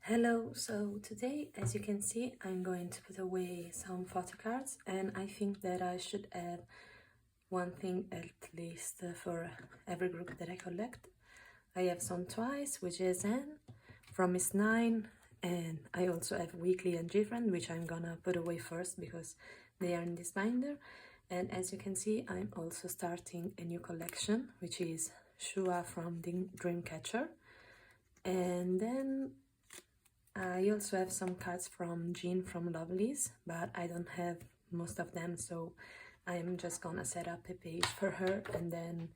Hello, so today, as you can see, I'm going to put away some photo cards, and I think that I should add one thing at least for every group that I collect. I have some Twice, WJSN, from Miss 9, and I also have Weeekly and Gfriend, which I'm gonna put away first because they are in this binder. And as you can see, I'm also starting a new collection, which is Sua from the Dreamcatcher. And then I also have some cards from Jean from Lovelyz, but I don't have most of them, so I'm just gonna set up a page for her, and then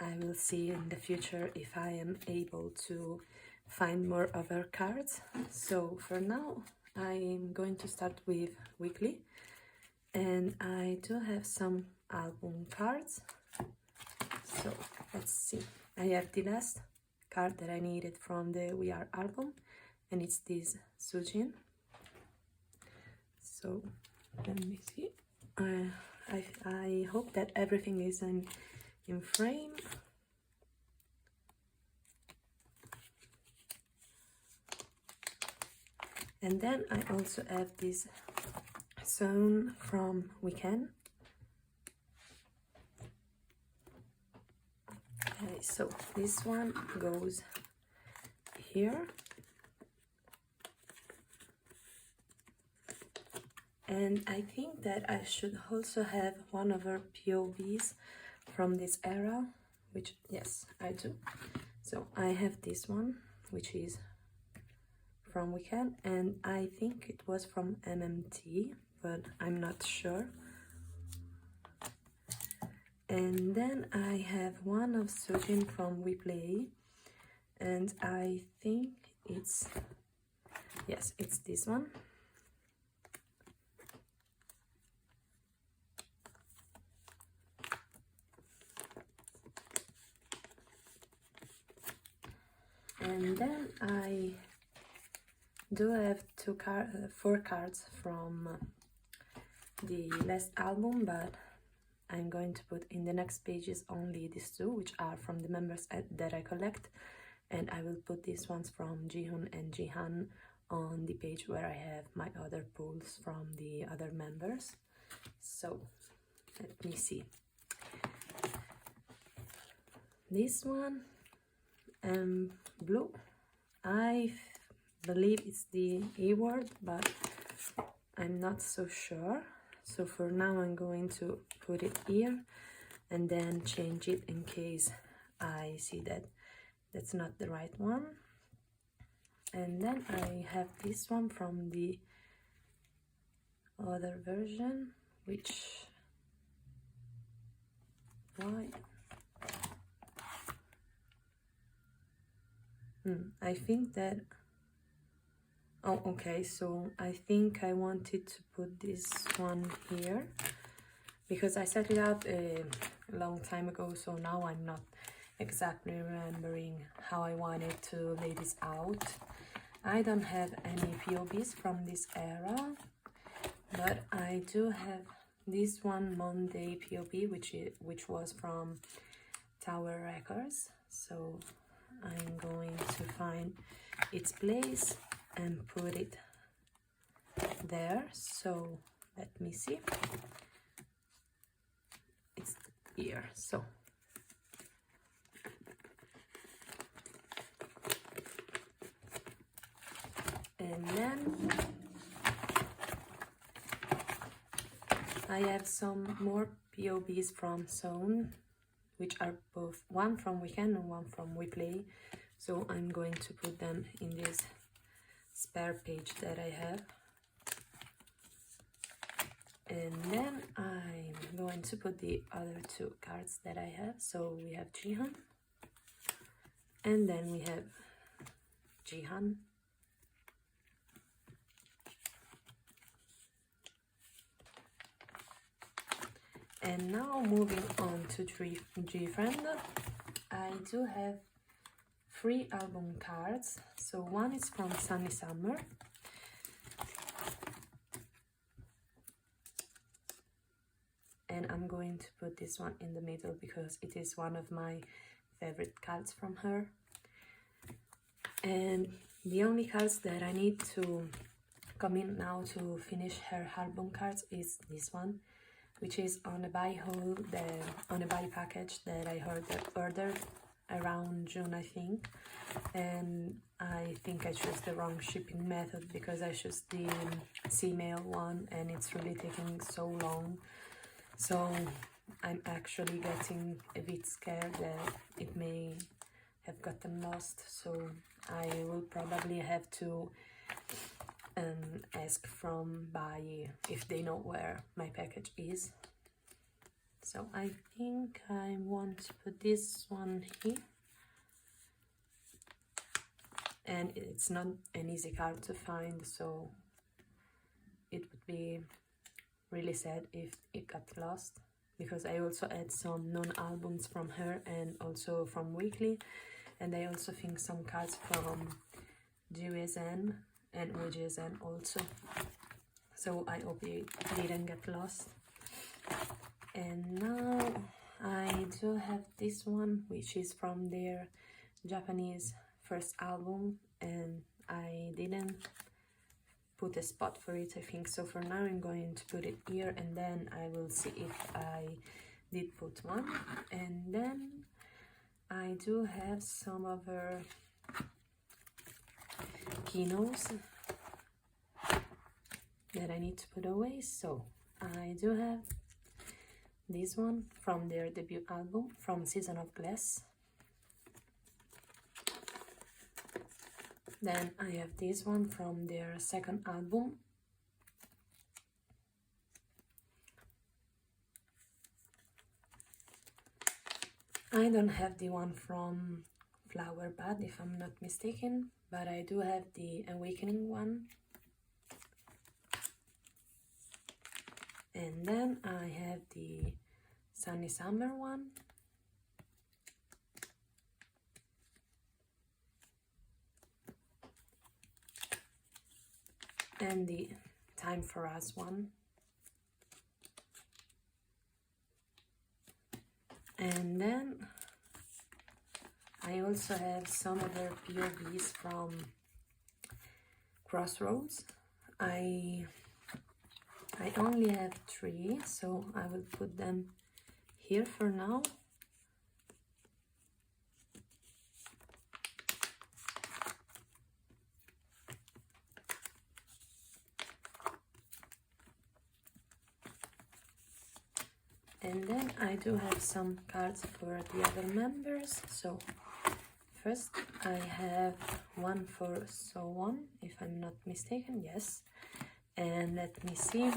I will see in the future if I am able to find more of her cards. So for now, I'm going to start with Weeekly, and I do have some album cards. So let's see. I have the last card that I needed from the We Are album, and it's this Sujin. So let me see. I hope that everything is in frame. And then I also have this Zone from Weekend. Okay, so this one goes here. And I think that I should also have one of her POVs from this era, which, yes, I do. So I have this one, which is from Weekend, and I think it was from MMT, but I'm not sure. And then I have one of Sojin from We Play, and I think it's, yes, it's this one. And then I do have four cards from the last album, but I'm going to put in the next pages only these two, which are from the members that I collect, and I will put these ones from Jihoon and Jihan on the page where I have my other pulls from the other members. So let me see. This one, blue, I believe it's the E word, but I'm not so sure. So for now I'm going to put it here and then change it in case I see that that's not the right one. And then I have this one from the other version, which, why? I think that, oh, okay, so I think I wanted to put this one here because I set it up a long time ago, so now I'm not exactly remembering how I wanted to lay this out. I don't have any POVs from this era, but I do have this one Monday POV, which was from Tower Records. So I'm going to find its place and put it there. So let me see. It's here. So and then I have some more POVs from Zone, which are both one from Weekend and one from We Play. So I'm going to put them in this spare page that I have. And then I'm going to put the other two cards that I have. So we have Jihan, and then we have Jihan. And now moving on to Gfriend, I do have 3 album cards. So one is from Sunny Summer, and I'm going to put this one in the middle because it is one of my favorite cards from her. And The only cards that I need to come in now to finish her album cards is this one, which is on a buy haul, on a buy package that I ordered around June, I think. And I think I chose the wrong shipping method because I chose the C-mail one and it's really taking so long. So I'm actually getting a bit scared that it may have gotten lost. So I will probably have to ask from buy if they know where my package is. So I think I want to put this one here. And it's not an easy card to find, so it would be really sad if it got lost, because I also had some non-albums from her and also from Weeekly, and I also think some cards from GSN and WJSN also. So I hope it didn't get lost. And now I do have this one, which is from their Japanese first album, and I didn't put a spot for it, I think. So for now I'm going to put it here, and then I will see if I did put one. And then I do have some other Kinos that I need to put away. So I do have this one from their debut album, from Season of Glass. Then I have this one from their second album. I don't have the one from Flower Bud, if I'm not mistaken, but I do have the Awakening one. And then I have the Sunny Summer one. And the Time for Us one. And then I also have some other POBs from Crossroads. I only have 3, so I will put them here for now. And then I do have some cards for the other members. So first I have one for So On, if I'm not mistaken, yes. And let me see.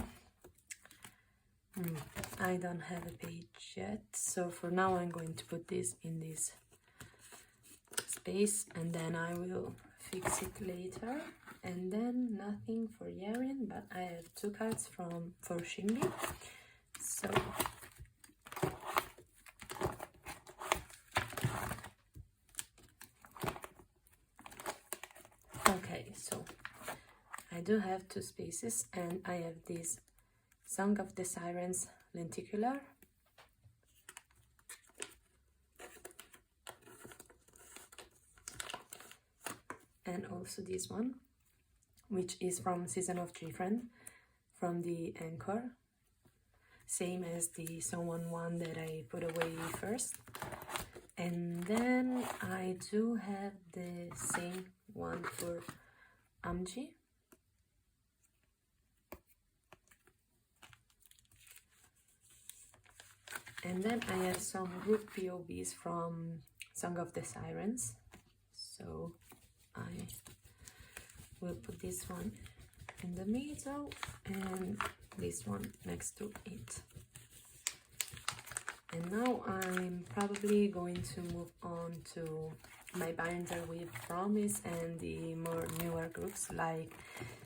I don't have a page yet, so for now I'm going to put this in this space, and then I will fix it later. And then nothing for Yarin, but I have 2 cards for Shinbi. So okay, so I do have 2 spaces, and I have this Song of the Sirens lenticular, and also this one, which is from Season of Gfriend, from the Anchor, same as the Someone one that I put away first. And then I do have the same one for Amji. And then I have some group POBs from Song of the Sirens. So I will put this one in the middle and this one next to it. And now I'm probably going to move on to my binder with Promise and the more newer groups like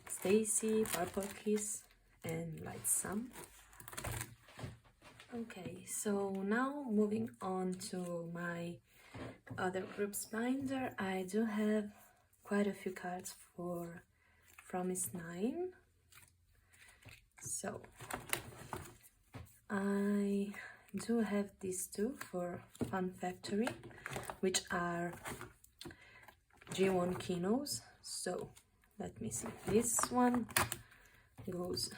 Stacy, Purple Kiss, and Light Sam. Okay, so now moving on to my other groups binder, I do have quite a few cards for Promise 9. So I do have these 2 for Fun Factory, which are G1 Kinos. So let me see, this one goes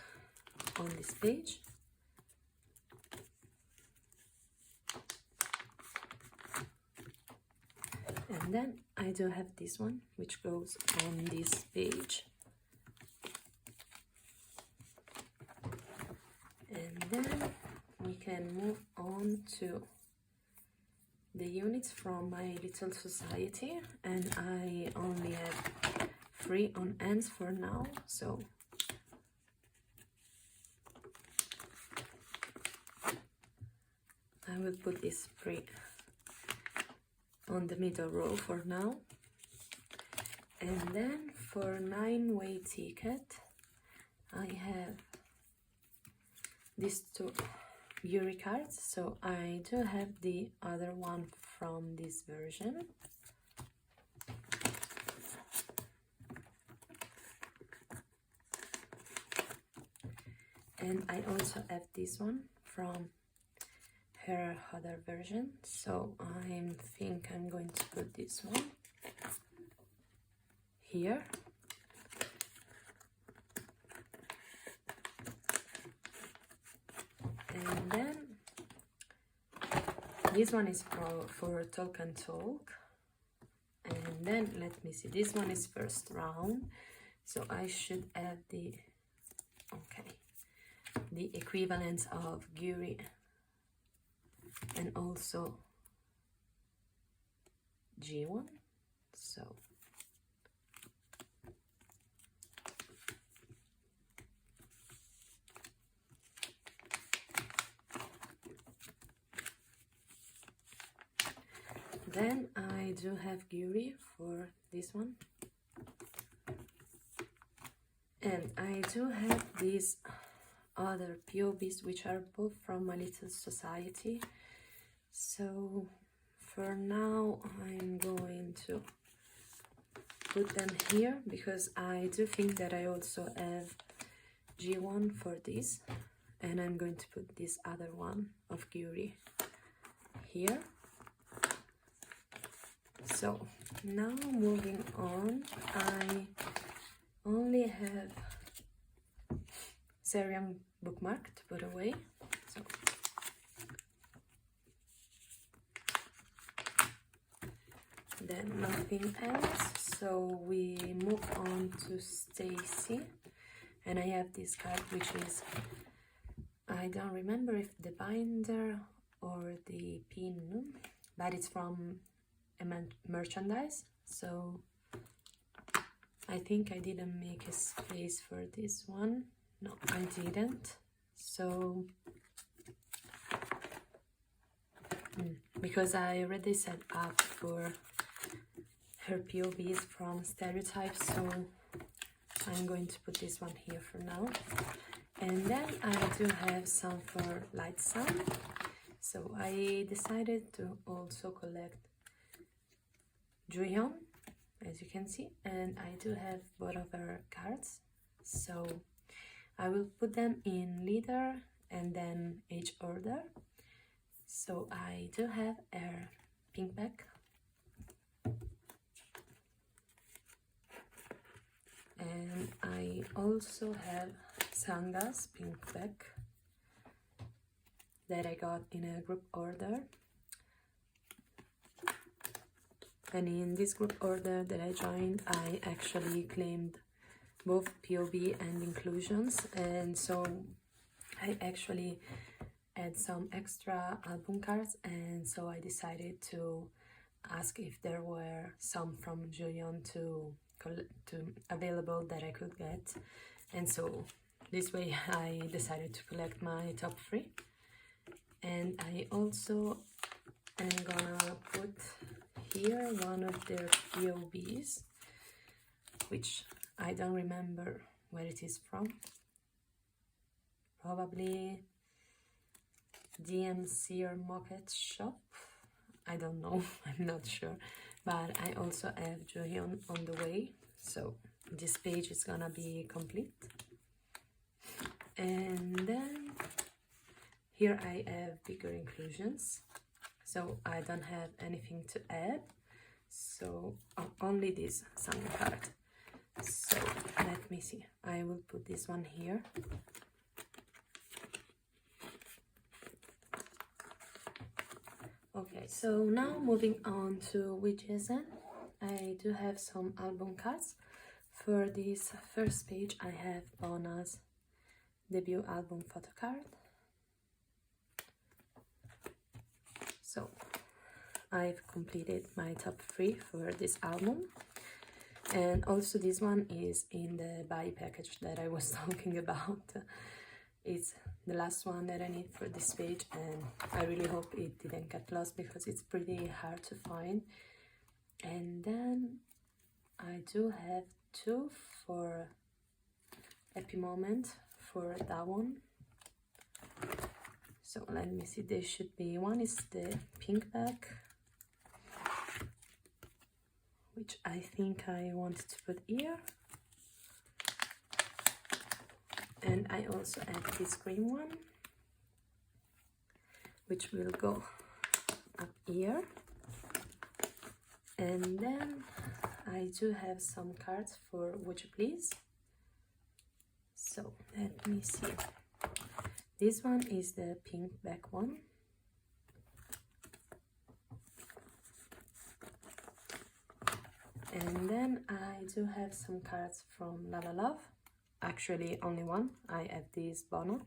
on this page, and then I do have this one which goes on this page, and then we can move on to the units from my little society, and I only have 3 on ends for now, so I will put this 3 on the middle row for now. And then for 9-way ticket I have these 2 Yuri cards, so I do have the other one from this version. And I also have this one from her other version, so I think I'm going to put this one here. And then this one is for Talk and Talk. And then let me see, this one is first round, so I should add the equivalents of Guri and also G1. So then I do have Guri for this one, and I do have these other POBs which are both from my little society. So for now I'm going to put them here because I do think that I also have G1 for this, and I'm going to put this other one of Guri here. So now moving on, I only have Serial bookmark to put away. So then nothing else, so we move on to Stacy, and I have this card which is, I don't remember if the binder or the pin, but it's from a merchandise, so I think I didn't make a space for this one. No, I didn't. So because I already set up for her POBs from Stereotypes, so I'm going to put this one here for now. And then I do have some for Light Sun, so I decided to also collect Juyeon, as you can see, and I do have both of her cards, so I will put them in leader and then age order. So I do have her pink back, and I also have Sanga's pink back that I got in a group order. And in this group order that I joined, I actually claimed both POB and inclusions, and so I actually had some extra album cards, and so I decided to ask if there were some from Juyeon to available that I could get, and so this way I decided to collect my top 3. And I also am gonna put here one of their POBs, which I don't remember where it is from. Probably DMC or Mocket Shop. I don't know, I'm not sure. But I also have Juyeon on the way, so this page is gonna be complete. And then here I have bigger inclusions, so I don't have anything to add. So only this song card. I will put this one here. Okay, so now moving on to WJSN, I do have some album cards. For this first page, I have Bona's debut album Photocard. So I've completed my top 3 for this album, and also this one is in the body package that I was talking about. It's the last one that I need for this page, and I really hope it didn't get lost because it's pretty hard to find. And then I do have 2 for Happy Moment for that one. So let me see, there should be, one is the pink back, which I think I wanted to put here. And I also have this green one, which will go up here. And then I do have some cards for Would You Please. So let me see. This one is the pink back one. And then I do have some cards from Lovelyz. Actually, only one. I have this Bono.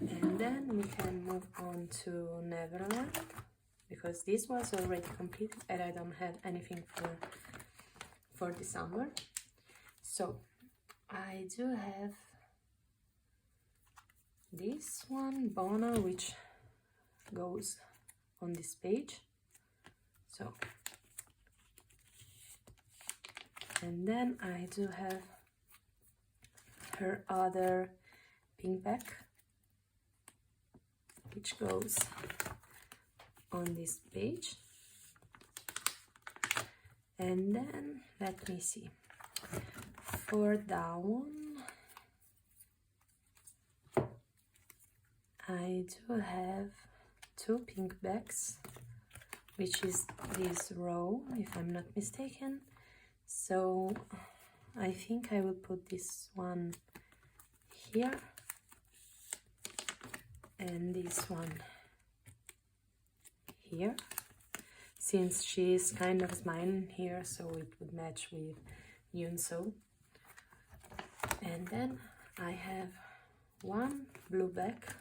And then we can move on to Neverland, because this was already completed and I don't have anything for December. So I do have this one, Bono, which goes on this page. So, and then I do have her other pink back, which goes on this page. And then let me see, for that one I do have 2 pink backs, which is this row, if I'm not mistaken. So I think I will put this one here and this one here, since she's kind of smiling here, so it would match with Yunso. And then I have 1 blue back.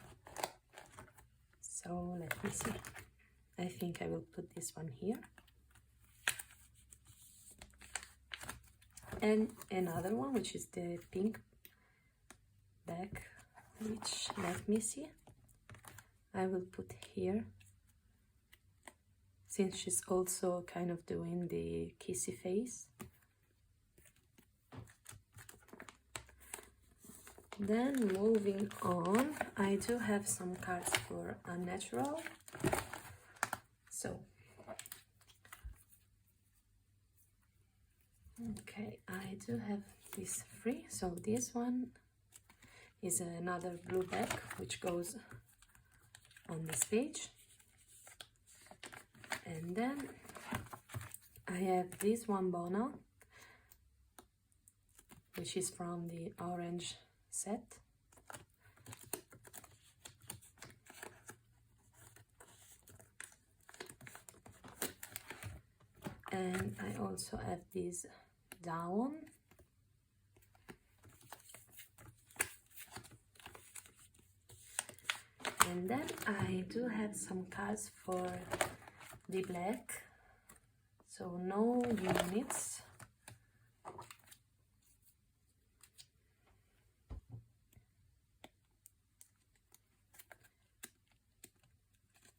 So let me see, I think I will put this one here. And another one, which is the pink back, which, let me see, I will put here, since she's also kind of doing the kissy face. Then moving on, I do have some cards for Unnatural. So, okay, I do have these 3. So this one is another blue back, which goes on this page. And then I have this one Bono, which is from the orange set. And I also have this down. And then I do have some cards for the black, so no units.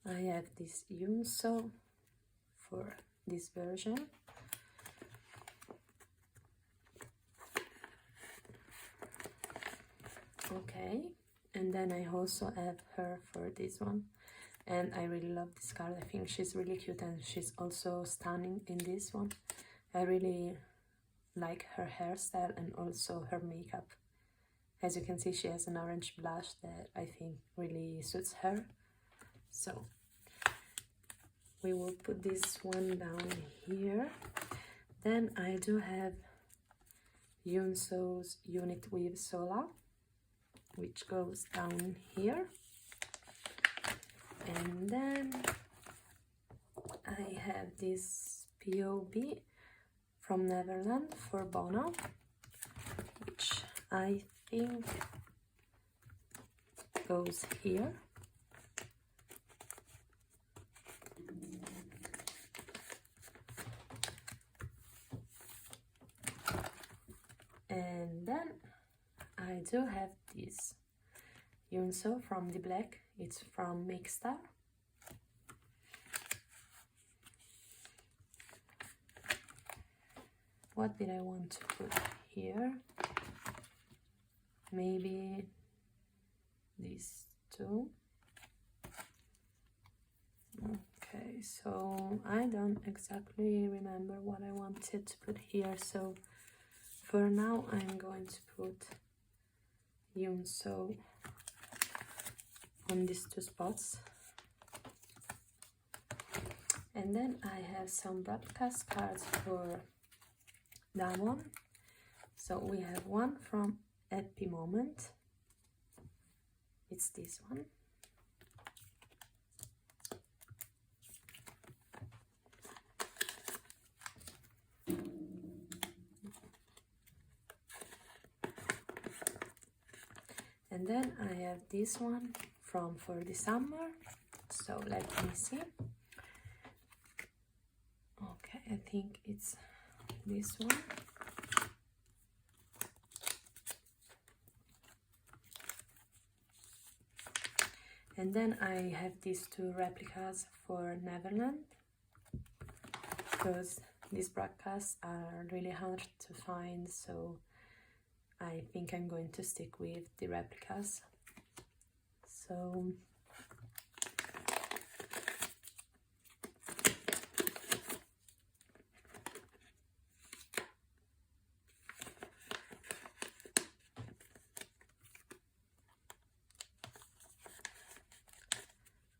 I have this Yunso for this version. Okay, and then I also have her for this one, and I really love this card. I think she's really cute and she's also stunning in this one. I really like her hairstyle and also her makeup. As you can see, she has an orange blush that I think really suits her. So we will put this one down here. Then I do have Yunso's Unit with Sola, which goes down here. And then I have this POB from Neverland for Bono, which I think goes here. And then I do have this Yunso from the black, it's from Mixstar. What did I want to put here? Maybe these two. Okay, so I don't exactly remember what I wanted to put here, so for now I'm going to put Yunso on these two spots. And then I have some broadcast cards for that one. So we have one from Happy Moment. It's this one. And then I have this one from For the Summer. So let me see. Okay, I think it's this one. And then I have these two replicas for Neverland, because these broadcasts are really hard to find, so I think I'm going to stick with the replicas. So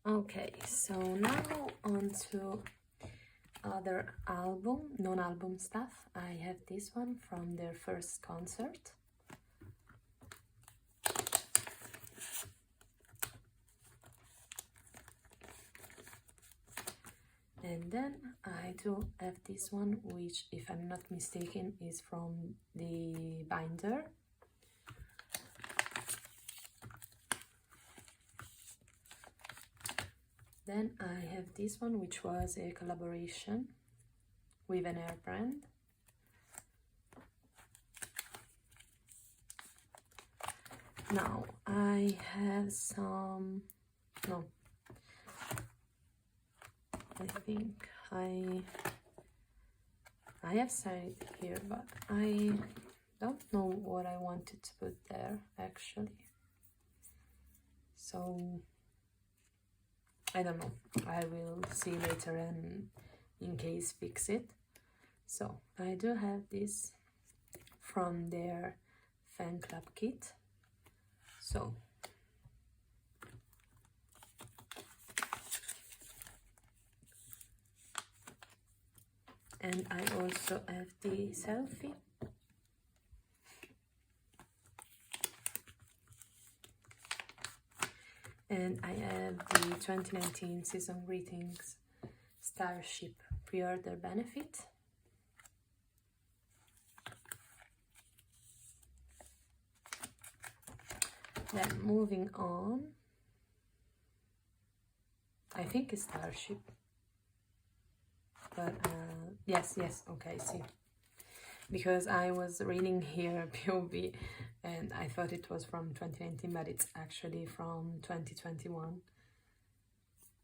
okay, so now on to other non-album stuff. I have this one from their first concert. And then I do have this one, which, if I'm not mistaken, is from the binder. Then I have this one, which was a collaboration with an hair brand. Now I have some, no, I think I have signed it here, but I don't know what I wanted to put there actually. So I don't know. I will see later and in case fix it. So I do have this from their fan club kit. So and I also have the selfie. And I have the 2019 Season Greetings Starship pre-order benefit. Then moving on, I think it's Starship, but yes, okay, see, because I was reading here POB and I thought it was from 2019, but it's actually from 2021.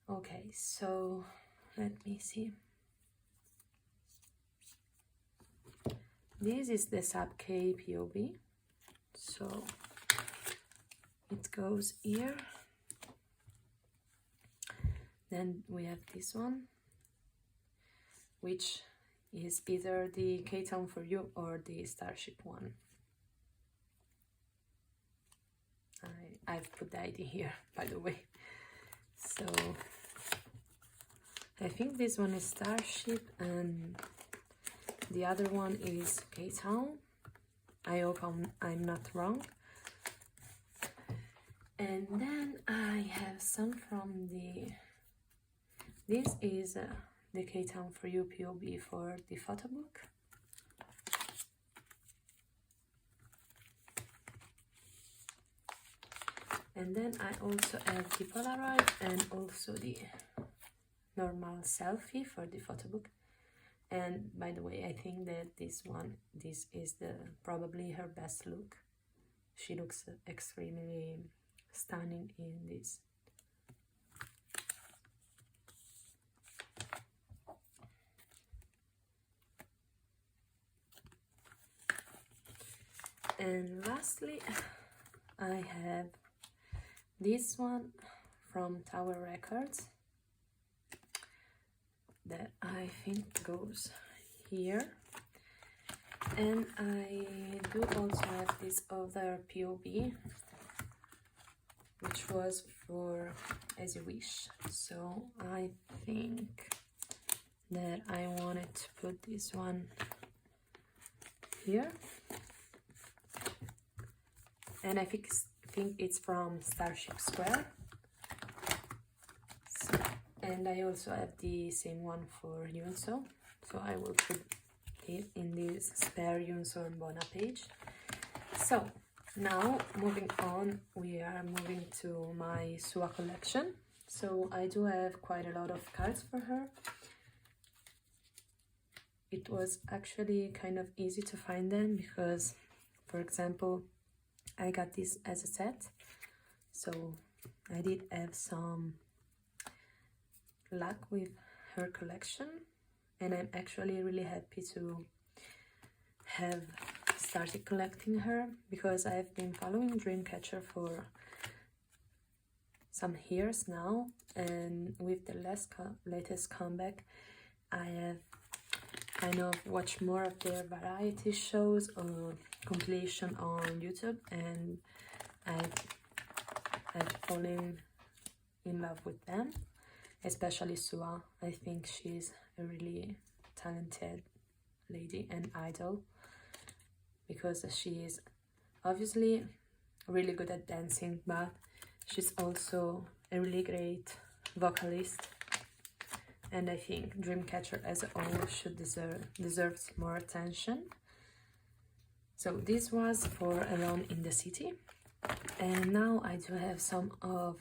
Okay, so let me see. This is the Sub K POB, so it goes here. Then we have this one, which is either the K-Town for You or the Starship one. I've put the ID here, by the way. So So I think this one is Starship and the other one is K-Town. I hope I'm not wrong. And then I have some from this is the K-Town for You POB for the photo book. And then I also have the Polaroid and also the normal selfie for the photo book. And by the way, I think that this is probably her best look. She looks extremely stunning in this. And lastly, I have this one from Tower Records that I think goes here. And I do also have this other POB, which was for As You Wish. So I think that I wanted to put this one here. And I think it's from Starship Square. So, and I also have the same one for Yunso. So I will put it in this spare Yunso and Bona page. So now moving on, we are moving to my Sua collection. So I do have quite a lot of cards for her. It was actually kind of easy to find them because, for example, I got this as a set, so I did have some luck with her collection, and I'm actually really happy to have started collecting her because I've been following Dreamcatcher for some years now, and with the latest comeback I have kind of watched more of their variety shows or compilation on YouTube, and I've fallen in love with them, especially Sua. I think she's a really talented lady and idol because she is obviously really good at dancing, but she's also a really great vocalist. And I think Dreamcatcher as a whole should deserves more attention. So this was for Alone in the City. And now I do have some of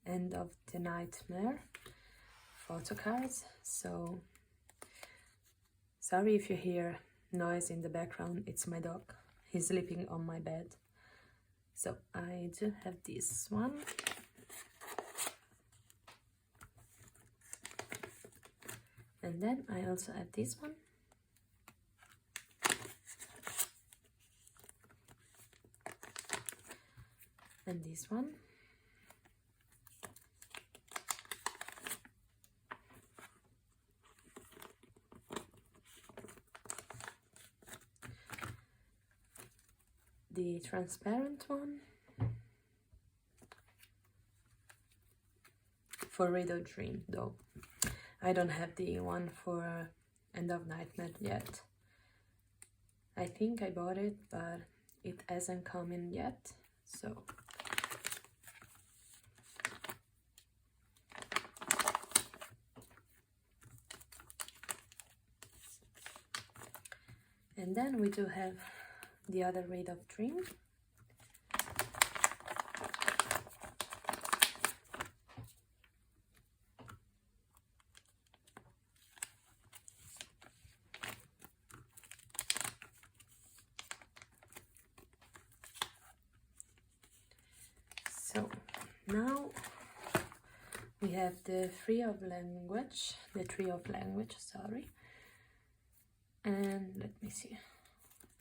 End of the Nightmare Photocards. So sorry if you hear noise in the background, it's my dog. He's sleeping on my bed. So I do have this one. And then I also have this one. And this one. The transparent one. For Radio Dream though. I don't have the one for End of Nightmare yet. I think I bought it, but it hasn't come in yet, so. And then we do have the other Ray of Dream. So now we have the tree of language, sorry. And let me see.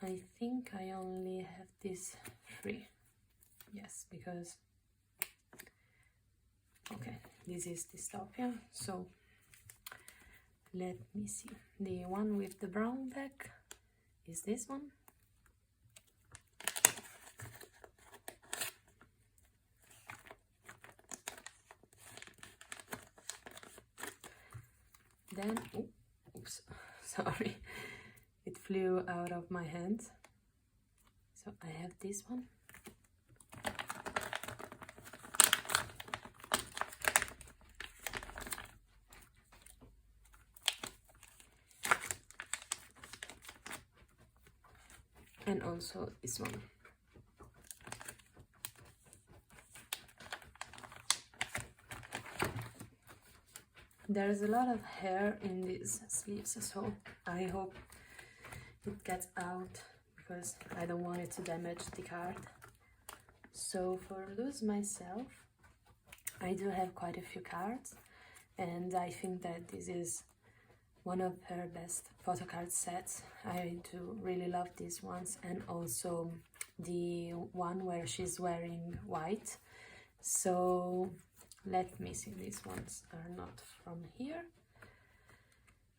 I think I only have this 3. Yes, because okay, this is Dystopia. So let me see. The one with the brown back is this one. then, oops, sorry, it flew out of my hand. So I have this one. And also this one. There's a lot of hair in these sleeves, so I hope it gets out because I don't want it to damage the card. So for Lovelyz myself, I do have quite a few cards, and I think that this is one of her best photocard sets. I do really love these ones, and also the one where she's wearing white. So let me see, these ones are not from here.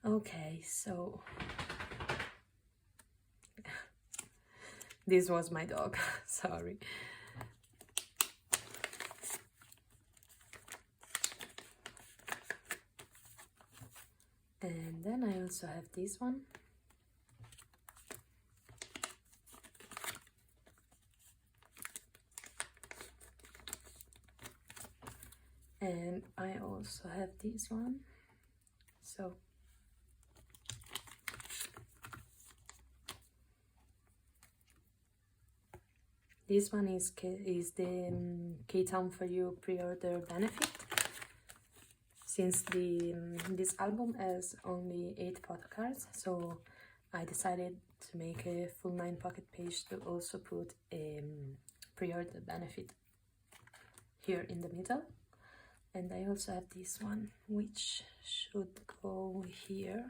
Okay, so this was my dog, sorry. And then I also have this one. And I also have this one. So this one is the K-Town for You pre-order benefit. Since this album has only 8 photocards, so I decided to make a full 9 pocket page to also put a pre-order benefit here in the middle. And I also have this one, which should go here.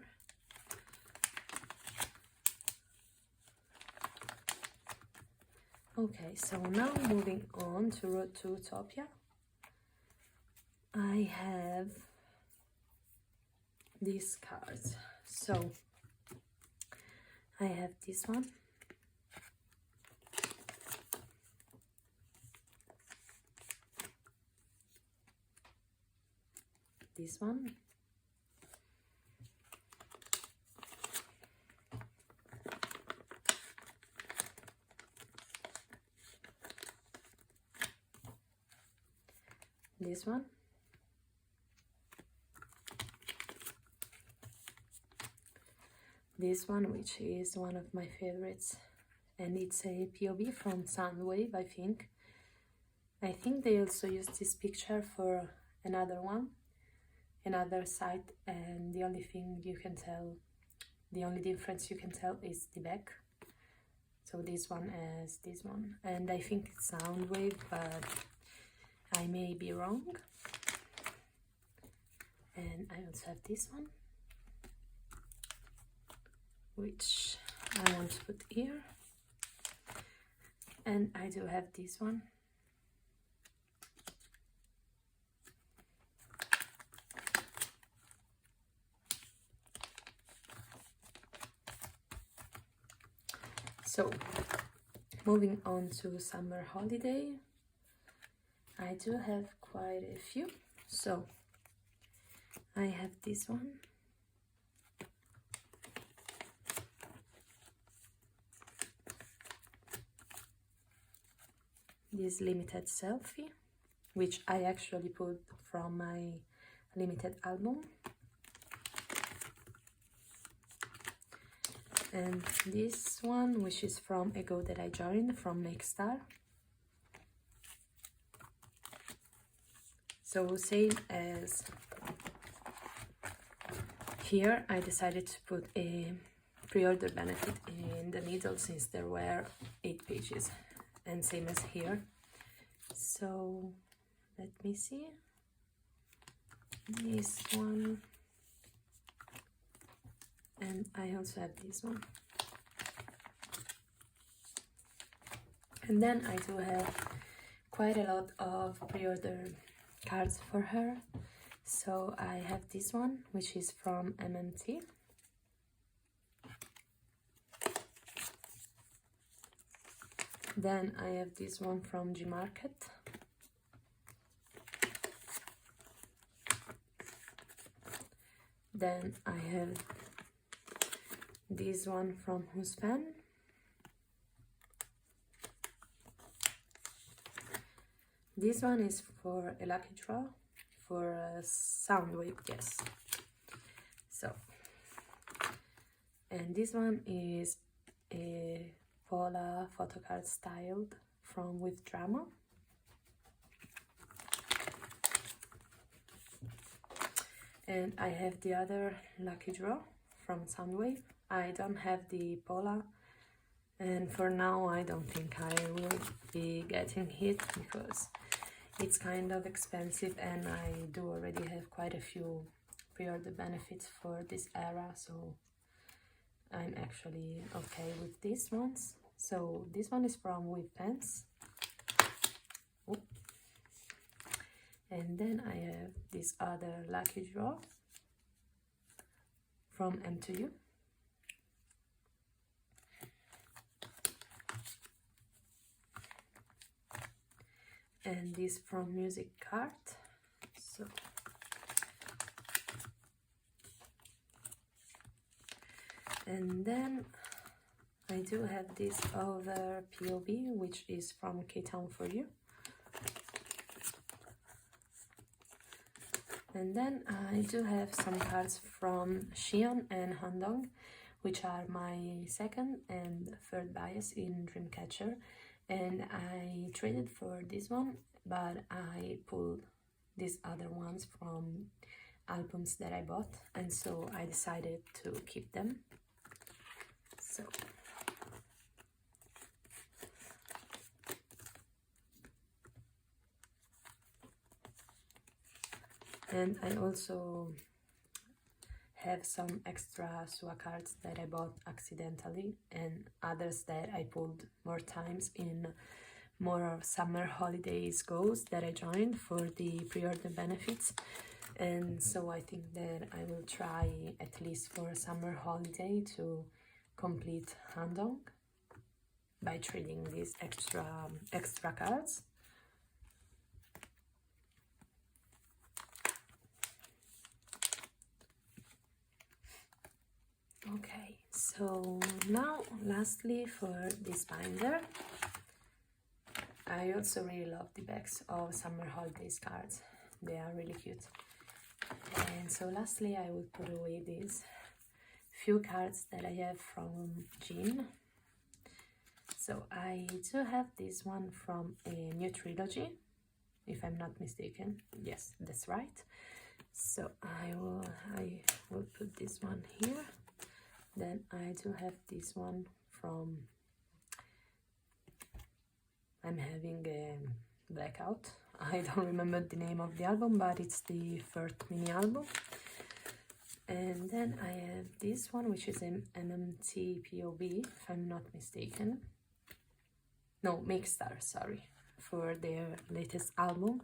Okay, so now moving on to Road to Utopia. I have these cards. So I have this one. This one. This one. This one, which is one of my favorites, and it's a POB from Soundwave, I think. I think they also used this picture for another one, another site, and the only thing you can tell, the only difference you can tell is the back. So this one has this one, and I think it's Soundwave, but I may be wrong. And I also have this one, which I want to put here. And I do have this one. So, moving on to summer holiday, I do have quite a few. So, I have this one. This limited selfie, which I actually put from my limited album. And this one, which is from a Go that I joined from Nextstar. So same as here, I decided to put a pre-order benefit in the middle since there were 8 pages, and same as here. So let me see, this one, and I also have this one. And then I do have quite a lot of pre-order cards for her. So I have this one, which is from MMT. Then I have this one from Gmarket. Then I have this one from Who's Fan. This one is for a lucky draw for a Soundwave, yes. So, and this one is a Pola Photocard styled from With Drama. And I have the other lucky draw from Soundwave. I don't have the Pola, and for now I don't think I will be getting it because it's kind of expensive, and I do already have quite a few pre-order benefits for this era, so I'm actually okay with these ones. So this one is from Weeekly. And then I have this other lucky draw from M2U. And this from Music Card. So and then I do have this other POB, which is from K-Town For You. And then I do have some cards from Xion and Handong, which are my second and third bias in Dreamcatcher. And I traded for this one, but I pulled these other ones from albums that I bought, and so I decided to keep them. So and I also have some extra Sua cards that I bought accidentally, and others that I pulled more times in more summer holidays goals that I joined for the pre-order benefits. And so I think that I will try at least for a summer holiday to complete Handong by trading these extra cards. Okay, so now lastly for this binder, I also really love the backs of summer holidays cards. They are really cute. And so lastly I will put away these few cards that I have from Jean. So I do have this one from a new trilogy, if I'm not mistaken. Yes, that's right. So I will put this one here. Then I do have this one from, I'm having a blackout. I don't remember the name of the album, but it's the first mini album. And then I have this one, which is an MMT POB, if I'm not mistaken. No, Mixstar, sorry, for their latest album.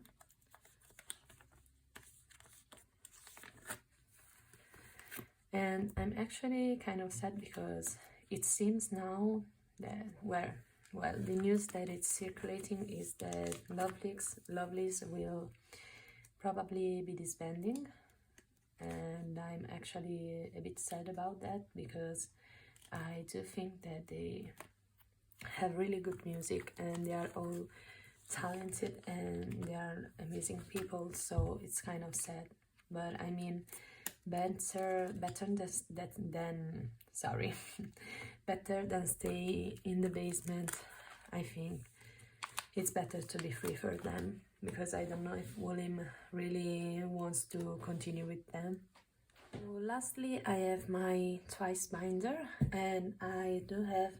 And I'm actually kind of sad because it seems now that, well, the news that it's circulating is that Lovelyz will probably be disbanding. And I'm actually a bit sad about that because I do think that they have really good music and they are all talented and they are amazing people, so it's kind of sad. But I mean, better than stay in the basement. I think it's better to be free for them, because I don't know if William really wants to continue with them. So lastly, I have my Twice binder, and I do have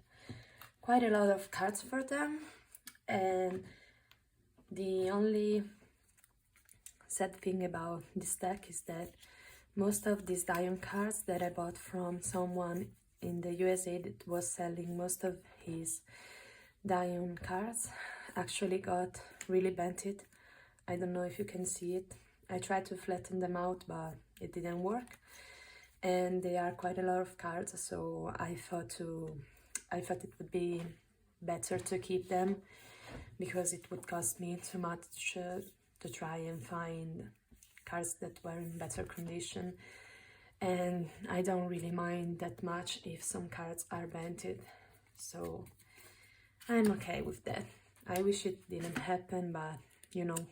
quite a lot of cards for them. And the only sad thing about this deck is that most of these Dion cards that I bought from someone in the USA that was selling most of his Dion cards actually got really bented. I don't know if you can see it. I tried to flatten them out, but it didn't work. And they are quite a lot of cards, so I thought it would be better to keep them, because it would cost me too much to try and find cards that were in better condition. and I don't really mind that much if some cards are banded, so I'm okay with that. I wish it didn't happen, but you know,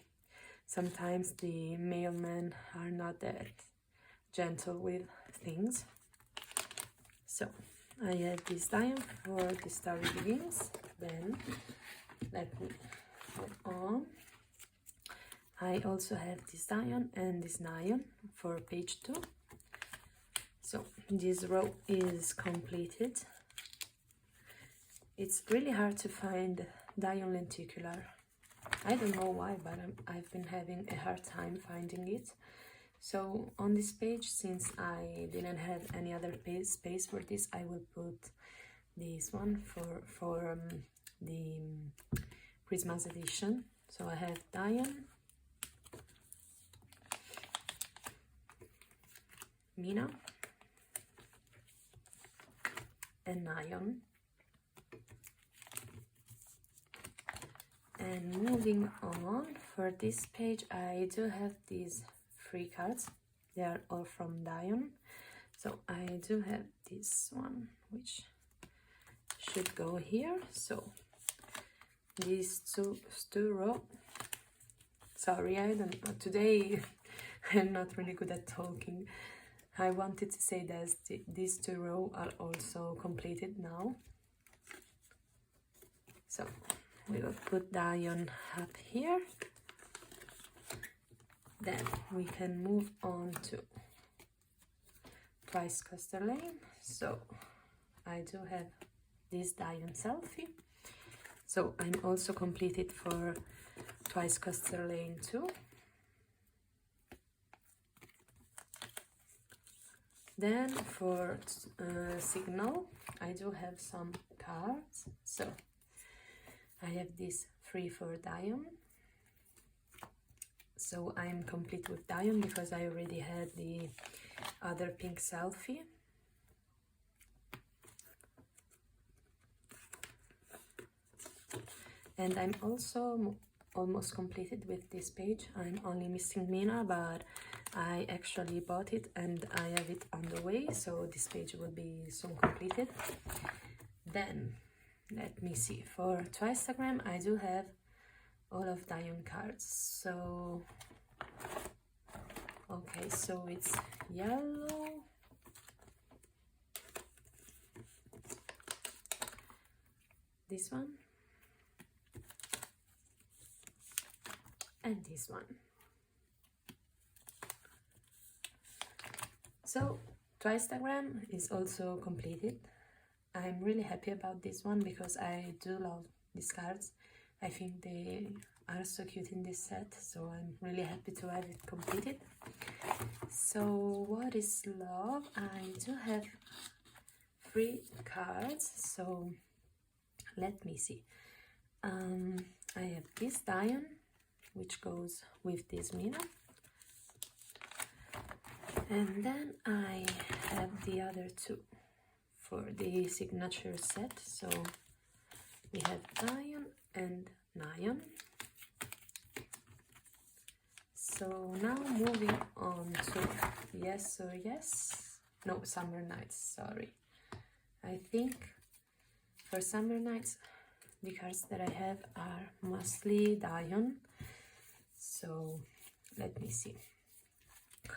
sometimes the mailmen are not that gentle with things. So I have this diamond for The Story Begins. Then let me move on. I also have this diamond and this nylon for page 2. So this row is completed. It's really hard to find diamond lenticular. I don't know why, but I've been having a hard time finding it. So on this page, since I didn't have any other space for this, I will put this one for the Christmas edition. So I have Diane, Mina, and Nyan. And moving on, for this page I do have these 3 cards. They are all from Dion. So I do have this one, which should go here. So these two row. Sorry, I don't know. Today I'm not really good at talking. I wanted to say that these 2 row are also completed now. So we will put Dion up here. Then we can move on to Twice Coaster Lane. So I do have this Dion selfie. So I'm also completed for Twice Coaster Lane 2. Then for Signal, I do have some cards. So I have this 3 for Dion. So I'm complete with Dion because I already had the other pink selfie. And I'm also almost completed with this page. I'm only missing Mina, but I actually bought it and I have it on the way, so this page will be soon completed. Then let me see, for Twistagram I do have all of Dion cards. So okay, so it's yellow, this one, and this one. So Twistagram is also completed. I'm really happy about this one because I do love these cards. I think they are so cute in this set, so I'm really happy to have it completed. So what is love? I do have 3 cards, so let me see. I have this Dion, which goes with this Mina. And then I have the other 2 for the signature set. So we have Dion and Nyan. So now moving on to Yes or Yes. No, Summer Nights, sorry. I think for Summer Nights, the cards that I have are mostly Dion. So let me see.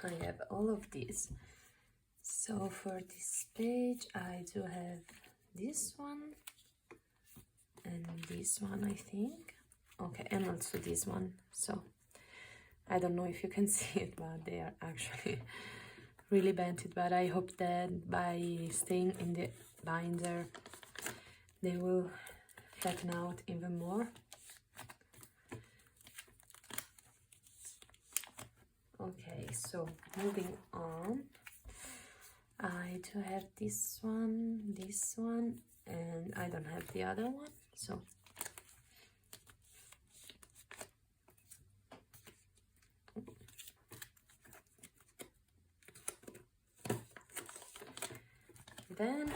I have all of these. So for this page, I do have this one and this one, I think. Okay, and also this one. So I don't know if you can see it, but they are actually really bented. But I hope that by staying in the binder, they will flatten out even more. Okay, so moving on, I do have this one, and I don't have the other one, so then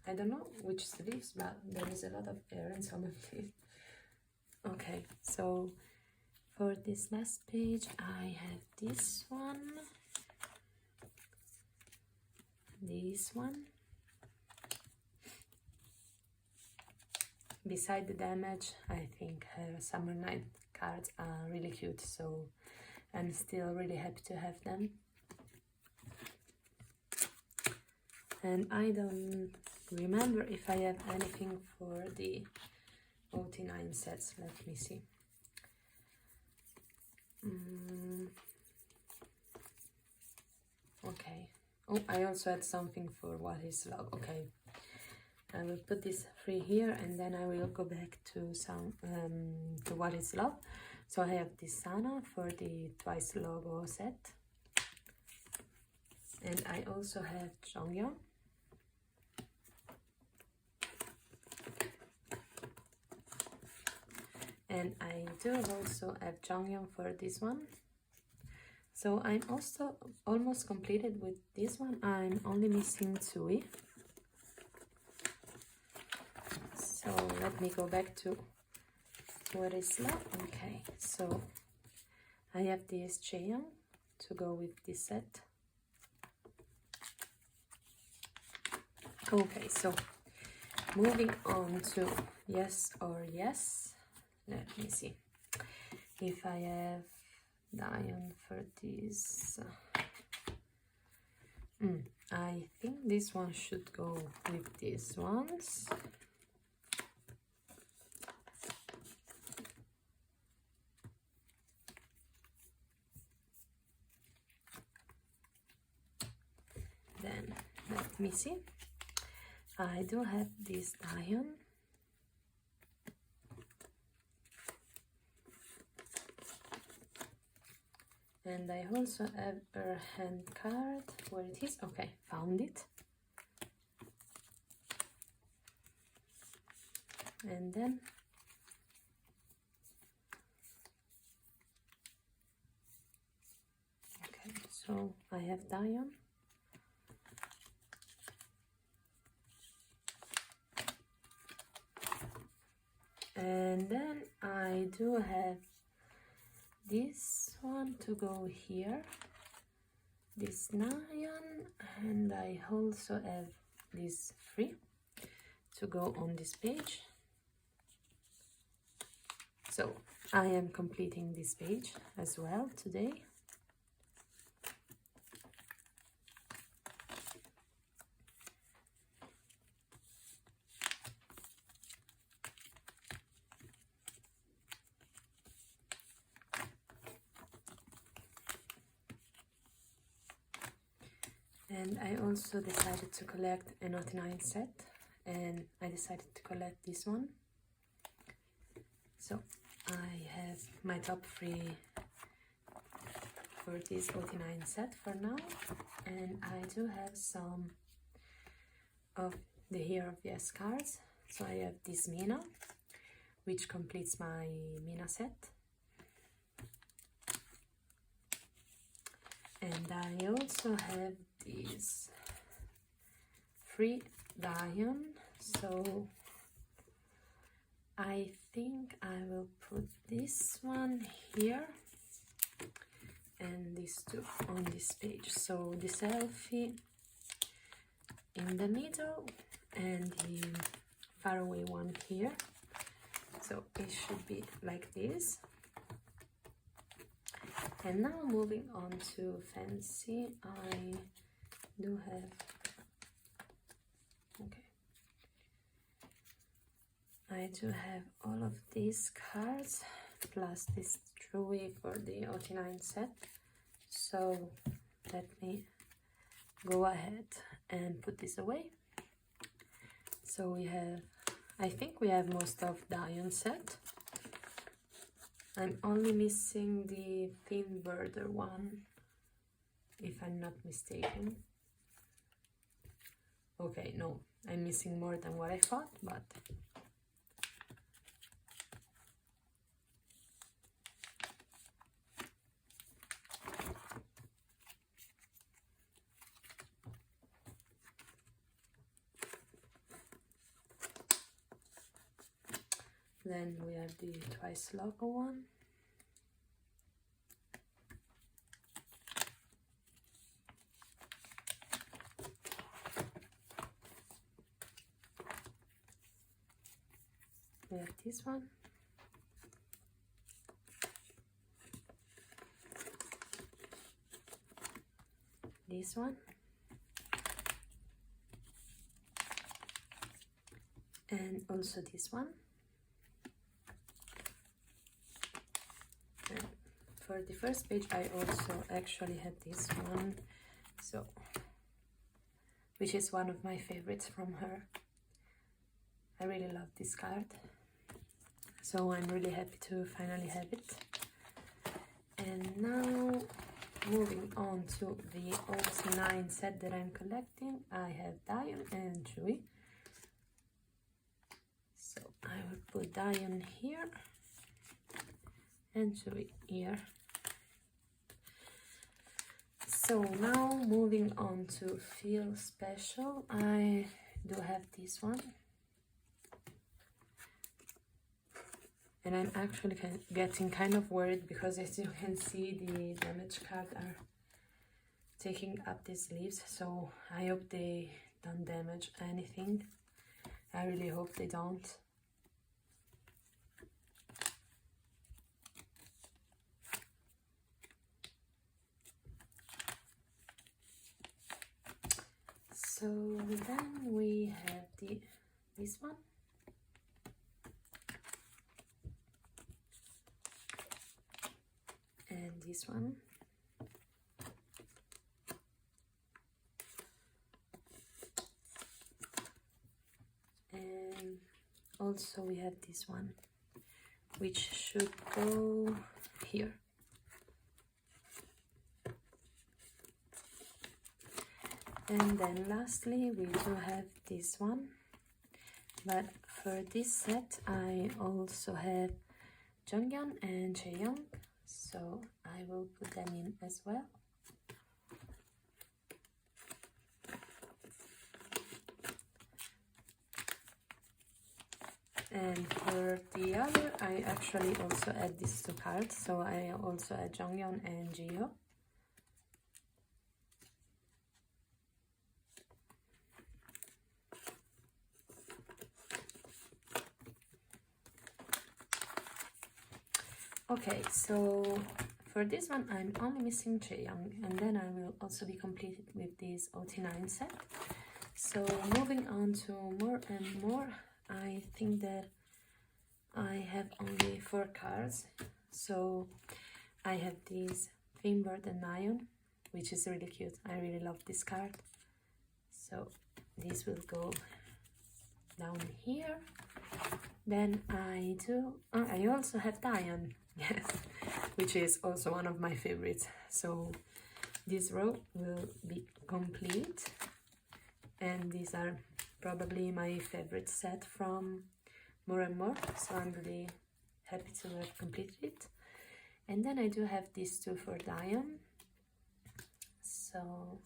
I don't know which sleeves, but there is a lot of air in some of these. Okay, so For this last page, I have this one, Beside the damage, I think Summer Night cards are really cute, so I'm still really happy to have them. And I don't remember if I have anything for the OT9 sets. Let me see. Okay. Oh, I also had something for What Is Love. Okay. I will put this 3 here, and then I will go back to some to What Is Love. So I have this Sana for the Twice logo set, and I also have Jonghyun. And I do also have Jonghyun for this one. So I'm also almost completed with this one. I'm only missing Tsui. So let me go back to What Is Love. Okay, so I have this Chaeyoung to go with this set. Okay, so moving on to Yes or Yes. Let me see if I have Dion for this. I think this one should go with these ones. Then let me see. I do have this Dion. And I also have her hand card. Where it is? Okay, found it. And then okay, so I have Dion. And then I do have this one to go here, this Nayeon, and I also have this 3 to go on this page. So I am completing this page as well today. And I also decided to collect an OT9 set, and I decided to collect this one. So I have my top 3 for this OT9 set for now, and I do have some of the Here of Yes cards. So I have this Mina, which completes my Mina set. And I also have these 3 Dion, so I think I will put this one here and these 2 on this page. So the selfie in the middle and the faraway one here. So it should be like this. And now moving on to Fancy, I do have, okay, I do have all of these cards plus this Drewy for the OT9 set. So let me go ahead and put this away. So we have, I think we have most of Dion set. I'm only missing the Thin Birder one, if I'm not mistaken. Okay, no, I'm missing more than what I thought, but then we have the Twice logo one. I have this one. This one. And also this one. And for the first page I also actually had this one, so which is one of my favorites from her. I really love this card, so I'm really happy to finally have it. And now moving on to the 09 set that I'm collecting, I have Dion and Chewy. So I will put Dion here and Chewy here. So now moving on to Feel Special, I do have this one. And I'm actually getting kind of worried because, as you can see, the damage cards are taking up these leaves, so I hope they don't damage anything. I really hope they don't. So then we have this one. And this one. And also we have this one, which should go here. And then lastly we do have this one, but for this set I also have Jonghyun and Chaeyoung, so I will put them in as well. And for the other, I actually also add these two cards, so I also add Jonghyun and Jihyo. Okay, so for this one I'm only missing Chaeyoung, and then I will also be completed with this OT9 set. So moving on to more and more, I think that I have only 4 cards. So I have this Finbird and Nayeon, which is really cute. I really love this card. So this will go down here. Then I also have Dion, yes, which is also one of my favorites. So this row will be complete, and these are probably my favorite set from More and More, so I'm really happy to have completed it. And then I do have these two for Dion, so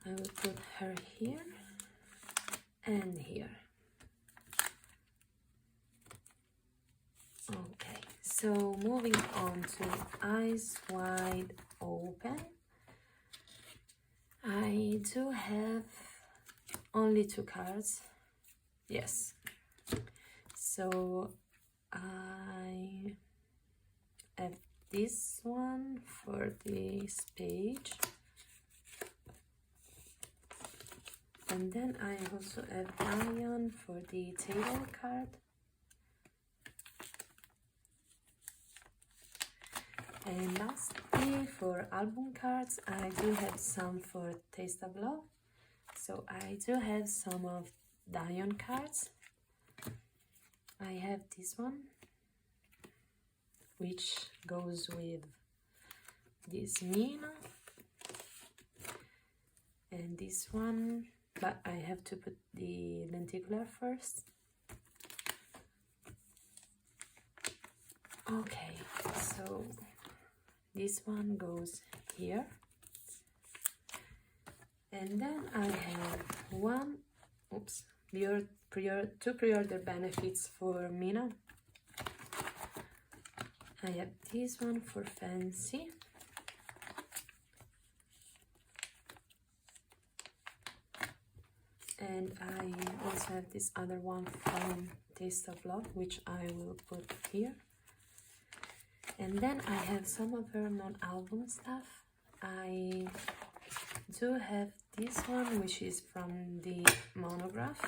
I will put her here and here. Okay, so moving on to Eyes Wide Open, I do have only 2 cards, yes. So I have this one for this page, and then I also have Dion for the table card. And lastly, for album cards, I do have some for Taste of Love. So I do have some of Dion cards. I have this one, which goes with this Mina, and this one, but I have to put the lenticular first. Okay, so this one goes here, and then I have two pre-order benefits for Mina. I have this one for Fancy, And I also have this other one from Taste of Love, which I will put here. And then I have some of her non-album stuff. I do have this one, which is from the monograph.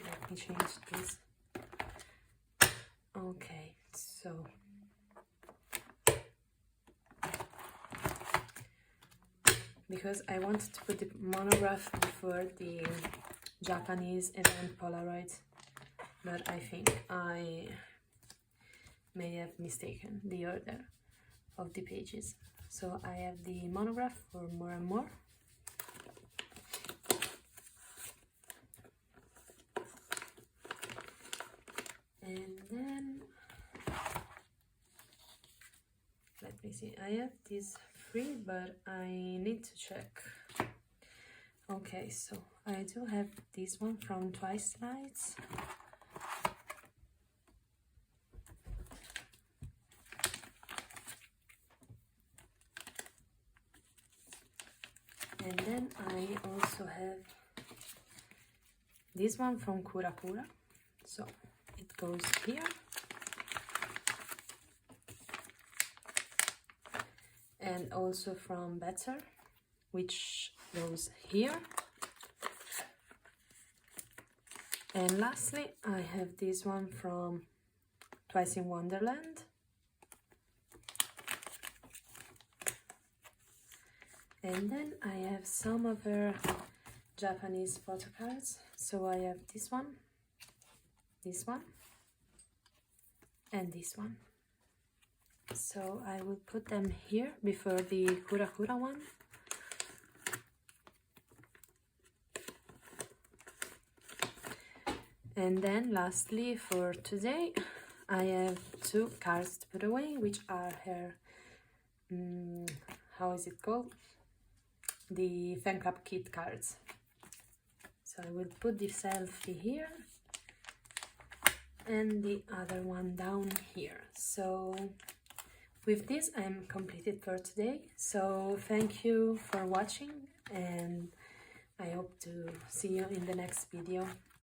Let me change this. Okay, so because I wanted to put the monograph before the Japanese event Polaroid, but I think I may have mistaken the order of the pages. So I have the monograph for More and More. And then, let me see, I have these three, but I need to check. Okay, so I do have this one from Twice Lights. And then I also have this one from Kura Kura. So it goes here. And also from Better, which goes here. And lastly, I have this one from Twice in Wonderland. And then I have some of her Japanese photocards. So I have this one, and this one. So I will put them here before the Kura Kura one. And then lastly for today, I have two cards to put away, which are her, how is it called? The fan club kit cards. So I will put the selfie here and the other one down here. So with this I'm completed for today. So thank you for watching, and I hope to see you in the next video.